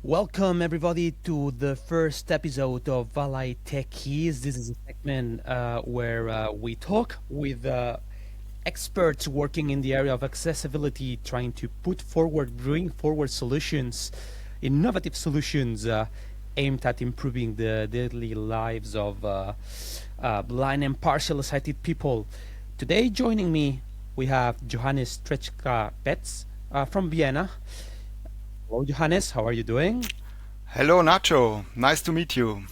Welcome everybody to the first episode of Valai Techies. This is a segment where we talk with experts working in the area of accessibility, trying to bring forward solutions, innovative solutions aimed at improving the daily lives of blind and partially sighted people. Today, joining me, we have Johannes Střelka-Petz from Vienna. Hello, Johannes. How are you doing? Hello, Nacho. Nice to meet you.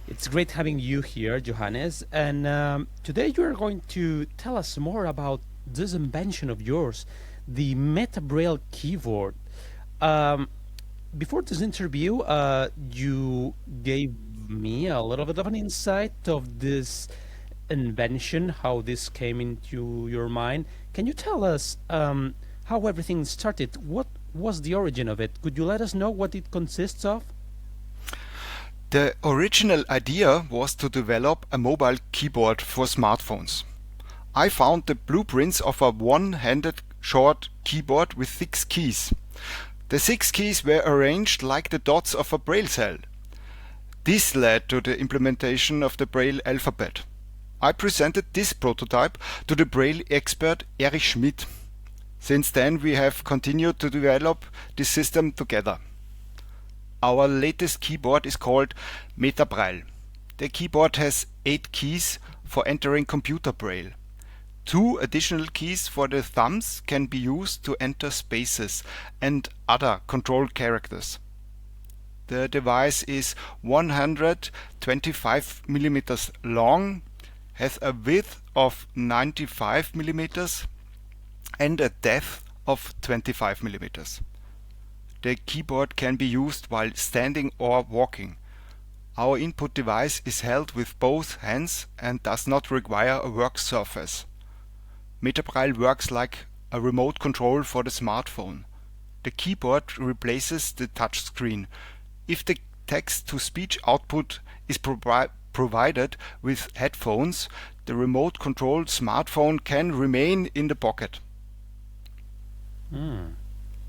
It's great having you here, Johannes. And today you are going to tell us more about this invention of yours, the Metabraille keyboard. Before this interview, you gave me a little bit of an insight of this invention, how this came into your mind. Can you tell us how everything started? What was the origin of it? Could you let us know what it consists of? The original idea was to develop a mobile keyboard for smartphones. I found the blueprints of a one-handed short keyboard with 6 keys. The 6 keys were arranged like the dots of a Braille cell. This led to the implementation of the Braille alphabet. I presented this prototype to the Braille expert Erich Schmidt. Since then we have continued to develop this system together. Our latest keyboard is called Metabraille. The keyboard has 8 keys for entering computer braille. 2 additional keys for the thumbs can be used to enter spaces and other control characters. The device is 125 millimeters long, has a width of 95 millimeters and a depth of 25 millimeters. The keyboard can be used while standing or walking. Our input device is held with both hands and does not require a work surface. Metabraille works like a remote control for the smartphone. The keyboard replaces the touch screen. If the text-to-speech output is provided with headphones, the remote-controlled smartphone can remain in the pocket.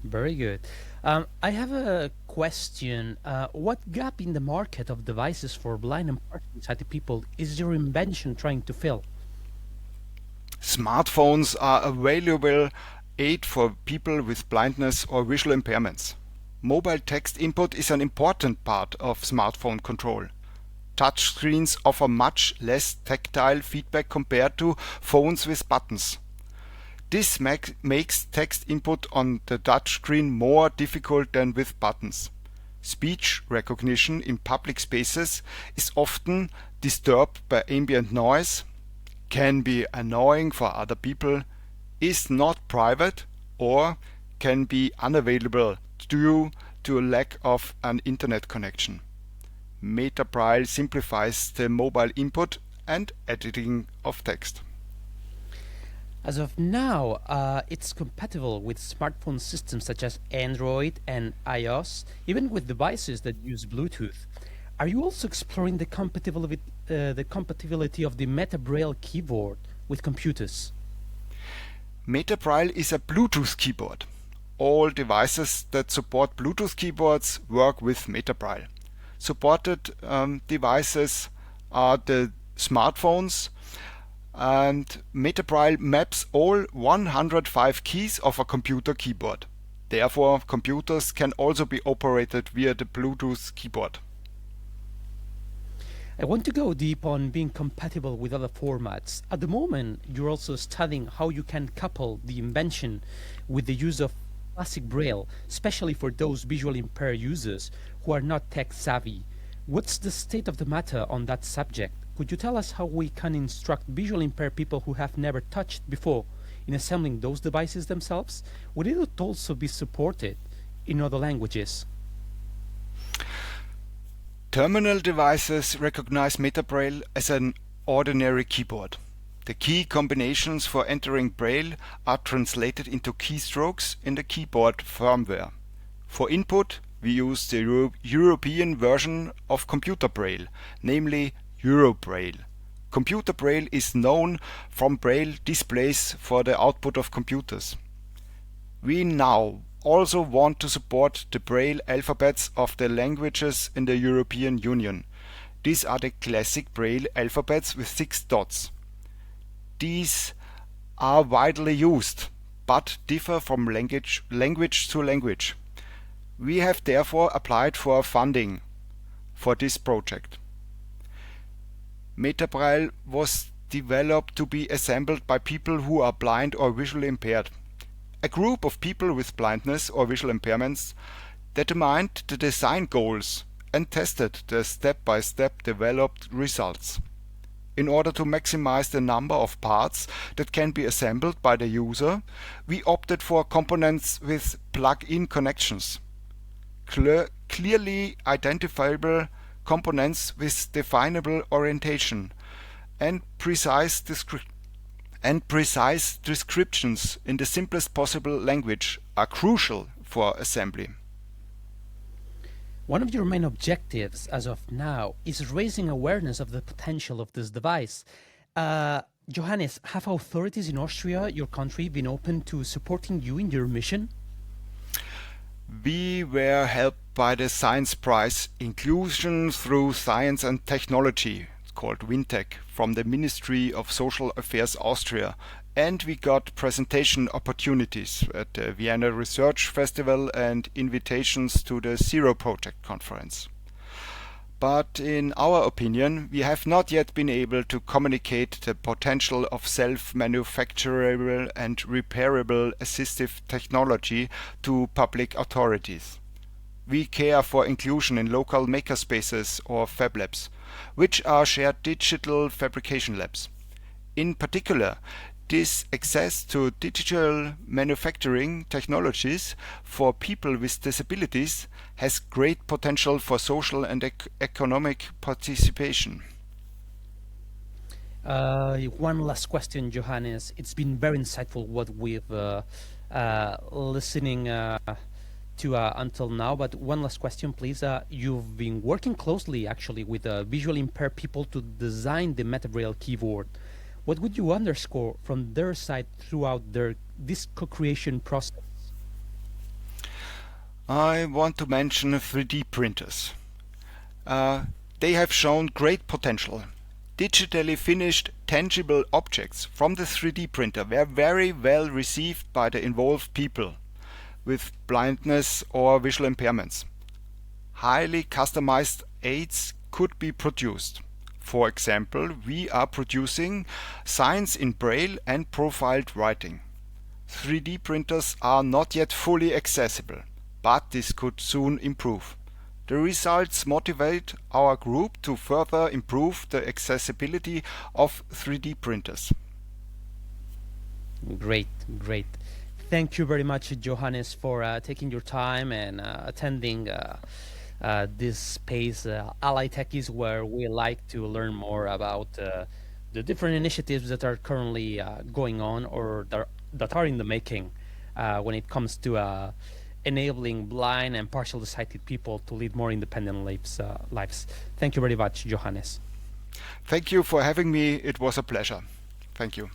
Very good. I have a question. What gap in the market of devices for blind and partially sighted people is your invention trying to fill? Smartphones are a valuable aid for people with blindness or visual impairments. Mobile text input is an important part of smartphone control. Touchscreens offer much less tactile feedback compared to phones with buttons. This makes text input on the touchscreen more difficult than with buttons. Speech recognition in public spaces is often disturbed by ambient noise, can be annoying for other people, is not private, or can be unavailable due to a lack of an internet connection. Metabraille simplifies the mobile input and editing of text. As of now, it's compatible with smartphone systems such as Android and iOS, even with devices that use Bluetooth. Are you also exploring the compatibility of the Metabraille keyboard with computers? Metabraille is a Bluetooth keyboard. All devices that support Bluetooth keyboards work with Metabraille. Supported devices are the smartphones, and Metabraille maps all 105 keys of a computer keyboard. Therefore, computers can also be operated via the Bluetooth keyboard. I want to go deep on being compatible with other formats. At the moment, you're also studying how you can couple the invention with the use of classic Braille, especially for those visually impaired users who are not tech savvy. What's the state of the matter on that subject? Could you tell us how we can instruct visually impaired people who have never touched before in assembling those devices themselves? Would it also be supported in other languages? Terminal devices recognize Metabraille as an ordinary keyboard. The key combinations for entering Braille are translated into keystrokes in the keyboard firmware. For input, we use the European version of Computer Braille, namely Eurobraille. Computer Braille is known from Braille displays for the output of computers. We now also want to support the Braille alphabets of the languages in the European Union. These are the classic Braille alphabets with 6 dots. These are widely used, but differ from language to language. We have therefore applied for funding for this project. Metabraille was developed to be assembled by people who are blind or visually impaired. A group of people with blindness or visual impairments determined the design goals and tested the step-by-step developed results. In order to maximize the number of parts that can be assembled by the user, we opted for components with plug-in connections. Clearly identifiable components with definable orientation and precise descriptions in the simplest possible language are crucial for assembly. One of your main objectives as of now is raising awareness of the potential of this device. Johannes, have authorities in Austria, your country, been open to supporting you in your mission? We were helped by the Science Prize Inclusion through Science and Technology, it's called WinTech, from the Ministry of Social Affairs Austria, and we got presentation opportunities at the Vienna Research Festival and invitations to the Zero Project conference. But in our opinion, we have not yet been able to communicate the potential of self-manufacturable and repairable assistive technology to public authorities. We care for inclusion in local makerspaces or fab labs, which are shared digital fabrication labs. In particular, this access to digital manufacturing technologies for people with disabilities has great potential for social and economic participation. One last question, Johannes. It's been very insightful what we've listening to until now, but one last question, please. You've been working closely, actually, with visually impaired people to design the Metabraille keyboard. What would you underscore from their side throughout this co-creation process? I want to mention 3D printers. They have shown great potential. Digitally finished tangible objects from the 3D printer were very well received by the involved people with blindness or visual impairments. Highly customized aids could be produced. For example, we are producing signs in Braille and profiled writing. 3D printers are not yet fully accessible, but this could soon improve. The results motivate our group to further improve the accessibility of 3D printers. Great, great. Thank you very much, Johannes, for taking your time and attending this space, Ally Techies, where we like to learn more about the different initiatives that are currently going on or that are in the making when it comes to enabling blind and partially sighted people to lead more independent lives. Thank you very much, Johannes. Thank you for having me. It was a pleasure. Thank you.